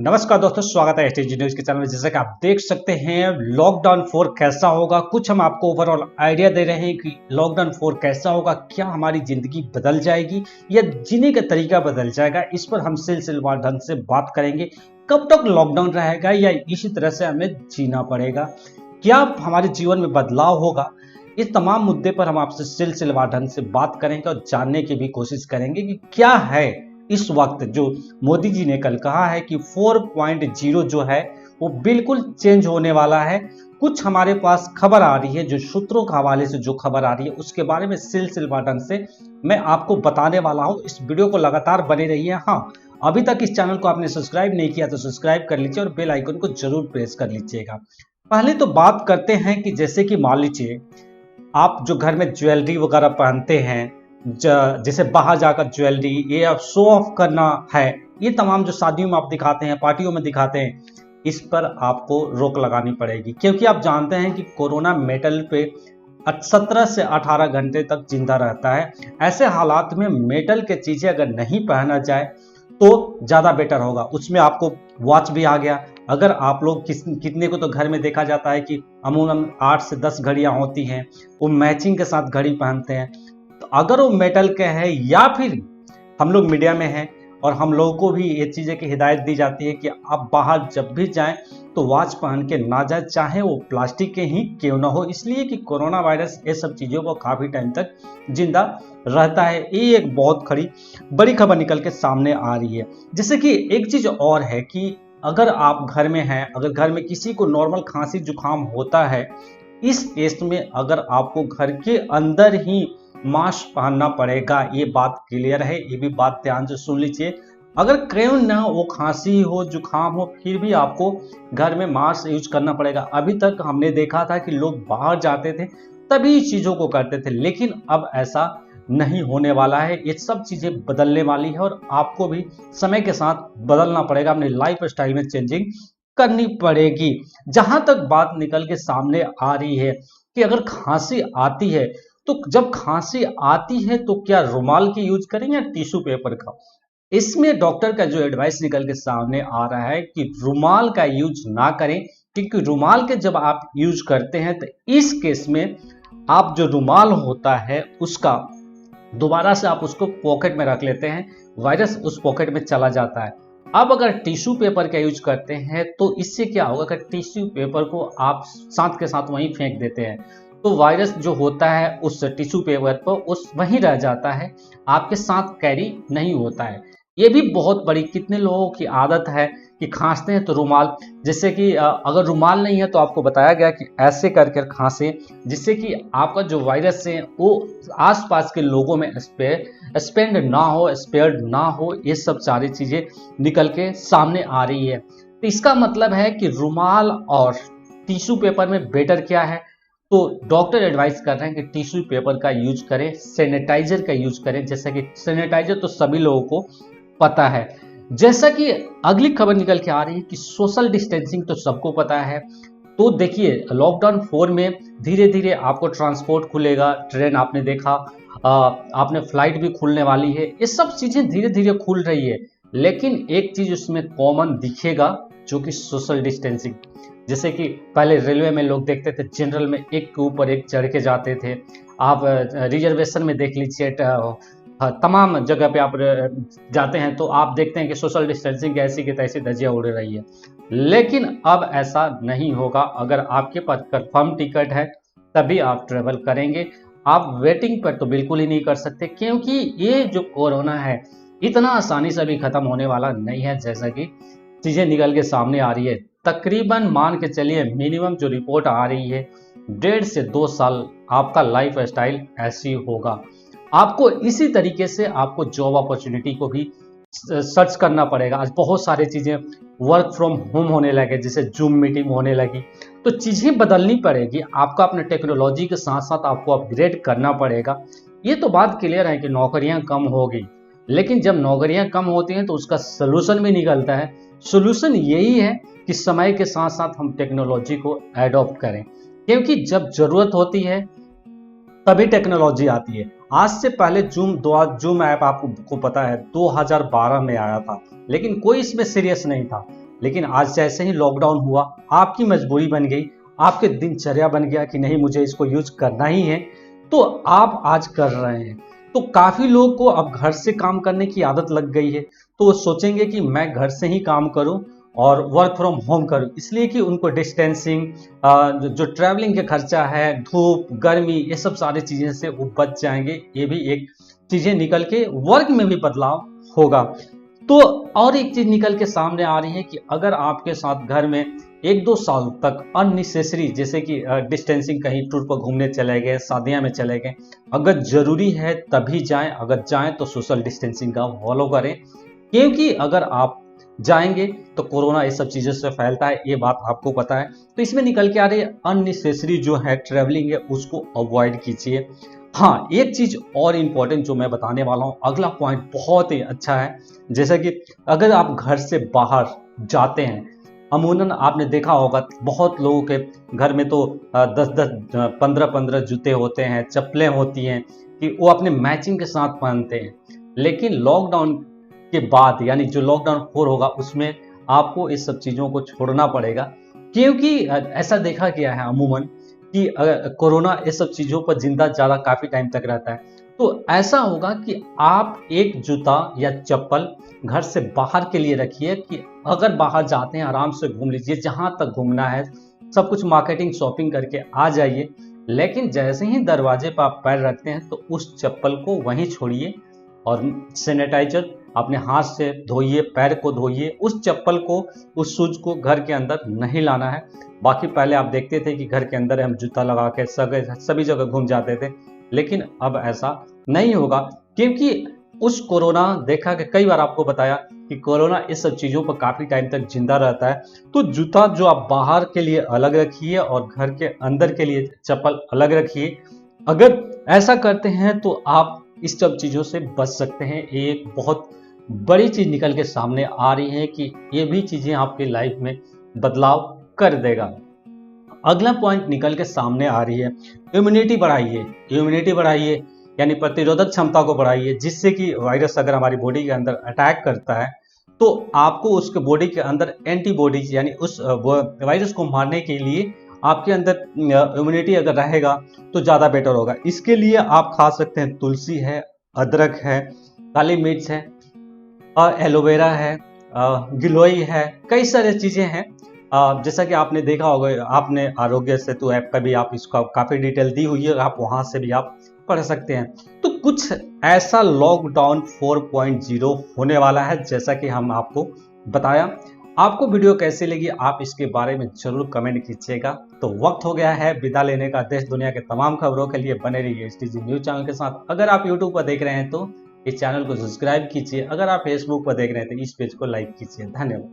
नमस्कार दोस्तों, स्वागत है एसटीजी न्यूज के चैनल में। जैसा कि आप देख सकते हैं, लॉकडाउन 4 कैसा होगा, कुछ हम आपको ओवरऑल आइडिया दे रहे हैं कि लॉकडाउन 4 कैसा होगा, क्या हमारी जिंदगी बदल जाएगी या जीने का तरीका बदल जाएगा। इस पर हम सिलसिलेवार ढंग से बात करेंगे। कब तक लॉकडाउन रहेगा या इसी तरह से हमें जीना पड़ेगा, क्या हमारे जीवन में बदलाव होगा, इस तमाम मुद्दे पर हम आपसे सिलसिलेवार ढंग से बात करेंगे और जानने की भी कोशिश करेंगे कि क्या है इस वक्त जो मोदी जी ने कल कहा है कि 4.0 जो है वो बिल्कुल चेंज होने वाला है। कुछ हमारे पास खबर आ रही है, जो सूत्रों के हवाले से जो खबर आ रही है उसके बारे में सिलसिलेवार ढंग से मैं आपको बताने वाला हूं। इस वीडियो को लगातार बने रहिए। हाँ, अभी तक इस चैनल को आपने सब्सक्राइब नहीं किया तो सब्सक्राइब कर लीजिए और बेल आइकन को जरूर प्रेस कर लीजिएगा। पहले तो बात करते हैं कि जैसे कि मान लीजिए आप जो घर में ज्वेलरी वगैरह पहनते हैं, जैसे बाहर जाकर ज्वेलरी ये आप शो ऑफ करना है, ये तमाम जो शादियों में आप दिखाते हैं, पार्टियों में दिखाते हैं, इस पर आपको रोक लगानी पड़ेगी। क्योंकि आप जानते हैं कि कोरोना मेटल पे 17 से 18 घंटे तक जिंदा रहता है। ऐसे हालात में मेटल के चीजें अगर नहीं पहना जाए तो ज्यादा बेटर होगा। उसमें आपको वॉच भी आ गया। अगर आप लोग कितने को तो घर में देखा जाता है कि अमूमन 8 से 10 घड़ियां होती हैं, वो मैचिंग के साथ घड़ी पहनते हैं। तो अगर वो मेटल के है या फिर हम लोग मीडिया में हैं और हम लोगों को भी ये चीज़ें की हिदायत दी जाती है कि आप बाहर जब भी जाएं तो वॉच पहन के ना जाए, चाहे वो प्लास्टिक के ही क्यों ना हो, इसलिए कि कोरोना वायरस ये सब चीज़ों को काफ़ी टाइम तक जिंदा रहता है। ये एक बहुत बड़ी खबर निकल के सामने आ रही है। जैसे कि एक चीज़ और है कि अगर आप घर में हैं, अगर घर में किसी को नॉर्मल खांसी जुकाम होता है, इस केस में अगर आपको घर के अंदर ही मास्क पहनना पड़ेगा। ये बात क्लियर है, ये भी बात ध्यान से सुन लीजिए। अगर क्यों ना वो खांसी हो जुकाम हो, फिर भी आपको घर में मास्क यूज करना पड़ेगा। अभी तक हमने देखा था कि लोग बाहर जाते थे तभी चीजों को करते थे, लेकिन अब ऐसा नहीं होने वाला है। ये सब चीजें बदलने वाली है और आपको भी समय के साथ बदलना पड़ेगा, अपने लाइफ स्टाइल में चेंजिंग करनी पड़ेगी। जहां तक बात निकल के सामने आ रही है कि अगर खांसी आती है तो जब खांसी आती है तो क्या रुमाल की यूज करें या टिश्यू पेपर का। इसमें डॉक्टर का जो एडवाइस निकल के सामने आ रहा है कि रुमाल का यूज ना करें, क्योंकि रुमाल के जब आप यूज करते हैं तो इस केस में आप जो रुमाल होता है उसका दोबारा से आप उसको पॉकेट में रख लेते हैं, वायरस उस पॉकेट में चला जाता है। अब अगर टिश्यू पेपर का यूज करते हैं तो इससे क्या होगा कि टिश्यू पेपर को आप साथ के साथ वहीं फेंक देते हैं तो वायरस जो होता है उस टिश्यू पेपर पर उस वहीं रह जाता है, आपके साथ कैरी नहीं होता है। ये भी बहुत बड़ी कितने लोगों की आदत है कि खांसते हैं तो रुमाल, जैसे कि अगर रुमाल नहीं है तो आपको बताया गया कि ऐसे करके खांसे, जिससे कि आपका जो वायरस है वो आसपास के लोगों में स्पेंड ना हो, स्प्रेड ना हो। ये सब सारी चीजें निकल के सामने आ रही है। तो इसका मतलब है कि रुमाल और टिश्यू पेपर में बेटर क्या है, तो डॉक्टर एडवाइस कर रहे हैं कि टिश्यू पेपर का यूज करें, सैनिटाइजर का यूज करें। जैसा कि सैनिटाइजर तो सभी लोगों को पता है। जैसा कि अगली खबर निकल के आ रही है कि सोशल डिस्टेंसिंग तो सबको पता है। तो देखिए, लॉकडाउन 4 में धीरे धीरे आपको ट्रांसपोर्ट खुलेगा, ट्रेन आपने देखा, आपने फ्लाइट भी खुलने वाली है, ये सब चीजें धीरे धीरे खुल रही है। लेकिन एक चीज उसमें कॉमन दिखेगा जो कि सोशल डिस्टेंसिंग। जैसे कि पहले रेलवे में लोग देखते थे जनरल में एक के ऊपर एक चढ़ के जाते थे, आप रिजर्वेशन में देख लीजिए, तमाम जगह पे आप जाते हैं तो आप देखते हैं कि सोशल डिस्टेंसिंग ऐसी की तैसी धज्जियां उड़ रही है। लेकिन अब ऐसा नहीं होगा। अगर आपके पास कंफर्म टिकट है तभी आप ट्रेवल करेंगे, आप वेटिंग पर तो बिल्कुल ही नहीं कर सकते, क्योंकि ये जो कोरोना है इतना आसानी से भी खत्म होने वाला नहीं है। जैसा कि चीजें निकल के सामने आ रही है, तकरीबन मान के चलिए मिनिमम जो रिपोर्ट आ रही है 1.5 से 2 साल आपका लाइफ स्टाइल ऐसी होगा। आपको इसी तरीके से आपको जॉब अपॉर्चुनिटी को भी सर्च करना पड़ेगा। आज बहुत सारी चीजें वर्क फ्रॉम होम होने लगे, जैसे जूम मीटिंग होने लगी, तो चीजें बदलनी पड़ेगी। आपको अपने टेक्नोलॉजी के साथ साथ आपको अपग्रेड करना पड़ेगा। ये तो बात क्लियर है कि नौकरियां कम होगी, लेकिन जब नौकरियां कम होती हैं तो उसका सोल्यूशन भी निकलता है। सोल्यूशन यही है कि समय के साथ साथ हम टेक्नोलॉजी को एडॉप्ट करें, क्योंकि जब जरूरत होती है तभी टेक्नोलॉजी आती है। आज से पहले जूम ऐप आपको पता है 2012 में आया था, लेकिन कोई इसमें सीरियस नहीं था। लेकिन आज जैसे ही लॉकडाउन हुआ, आपकी मजबूरी बन गई, आपके दिनचर्या बन गया कि नहीं मुझे इसको यूज करना ही है, तो आप आज कर रहे हैं। तो काफी लोग को अब घर से काम करने की आदत लग गई है, तो वो सोचेंगे कि मैं घर से ही काम करूं और वर्क फ्रॉम होम करूं, इसलिए कि उनको डिस्टेंसिंग, जो ट्रैवलिंग का खर्चा है, धूप गर्मी, ये सब सारी चीजें से वो बच जाएंगे। ये भी एक चीजें निकल के वर्क में भी बदलाव होगा। तो और एक चीज निकल के सामने आ रही है कि अगर आपके साथ घर में 1-2 साल तक अननेसेसरी, जैसे कि डिस्टेंसिंग, कहीं टूर पर घूमने चले गए, शादियां में चले गए, अगर जरूरी है तभी जाएं, अगर जाएं तो सोशल डिस्टेंसिंग का फॉलो करें, क्योंकि अगर आप जाएंगे तो कोरोना इस सब चीजों से फैलता है, ये बात आपको पता है। तो इसमें निकल के आ रही है अननेसेसरी जो है ट्रेवलिंग है उसको अवॉइड कीजिए। हाँ, एक चीज और इम्पोर्टेंट जो मैं बताने वाला हूँ, अगला पॉइंट बहुत ही अच्छा है। जैसा कि अगर आप घर से बाहर जाते हैं, अमूमन आपने देखा होगा बहुत लोगों के घर में तो 10-10 15-15 जूते होते हैं, चप्पलें होती हैं कि वो अपने मैचिंग के साथ पहनते हैं। लेकिन लॉकडाउन के बाद, यानी जो लॉकडाउन 4 होगा, उसमें आपको इस सब चीज़ों को छोड़ना पड़ेगा, क्योंकि ऐसा देखा गया है अमूमन कि कोरोना इस सब चीज़ों पर जिंदा ज़्यादा काफ़ी टाइम तक रहता है। तो ऐसा होगा कि आप एक जूता या चप्पल घर से बाहर के लिए रखिए, कि अगर बाहर जाते हैं आराम से घूम लीजिए, जहाँ तक घूमना है सब कुछ मार्केटिंग शॉपिंग करके आ जाइए। लेकिन जैसे ही दरवाजे पर आप पैर रखते हैं तो उस चप्पल को वहीं छोड़िए और सैनिटाइजर अपने हाथ से धोइए, पैर को धोइए, उस चप्पल को, उस शूज को घर के अंदर नहीं लाना है। बाकी पहले आप देखते थे कि घर के अंदर हम जूता लगा के सभी जगह घूम जाते थे, लेकिन अब ऐसा नहीं होगा, क्योंकि उस कोरोना, देखा कि कई बार आपको बताया कि कोरोना इस सब चीज़ों पर काफ़ी टाइम तक जिंदा रहता है। तो जूता जो आप बाहर के लिए अलग रखिए और घर के अंदर के लिए चप्पल अलग रखिए। अगर ऐसा करते हैं तो आप इस सब चीज़ों से बच सकते हैं। एक बहुत बड़ी चीज़ निकल के सामने आ रही है कि ये भी चीज़ें आपकी लाइफ में बदलाव कर देगा। अगला पॉइंट निकल के सामने आ रही है, इम्यूनिटी बढ़ाइए। इम्यूनिटी बढ़ाइए यानी प्रतिरोधक क्षमता को बढ़ाइए, जिससे कि वायरस अगर हमारी बॉडी के अंदर अटैक करता है तो आपको उसके बॉडी के अंदर एंटीबॉडीज, यानी उस वायरस को मारने के लिए आपके अंदर इम्यूनिटी अगर रहेगा तो ज़्यादा बेटर होगा। इसके लिए आप खा सकते हैं, तुलसी है, अदरक है, काली मिर्च है, एलोवेरा है, गिलोय है, कई सारी चीज़ें हैं। जैसा कि आपने देखा होगा, आपने आरोग्य सेतु ऐप का भी आप इसका काफ़ी डिटेल दी हुई है, आप वहाँ से भी आप पढ़ सकते हैं। तो कुछ ऐसा लॉकडाउन 4.0 होने वाला है, जैसा कि हम आपको बताया। आपको वीडियो कैसी लगी आप इसके बारे में जरूर कमेंट कीजिएगा। तो वक्त हो गया है विदा लेने का। देश दुनिया के तमाम खबरों के लिए बने रहिए STG न्यूज चैनल के साथ। अगर आप यूट्यूब पर देख रहे हैं तो इस चैनल को सब्सक्राइब कीजिए, अगर आप फेसबुक पर देख रहे हैं तो इस पेज को लाइक कीजिए। धन्यवाद।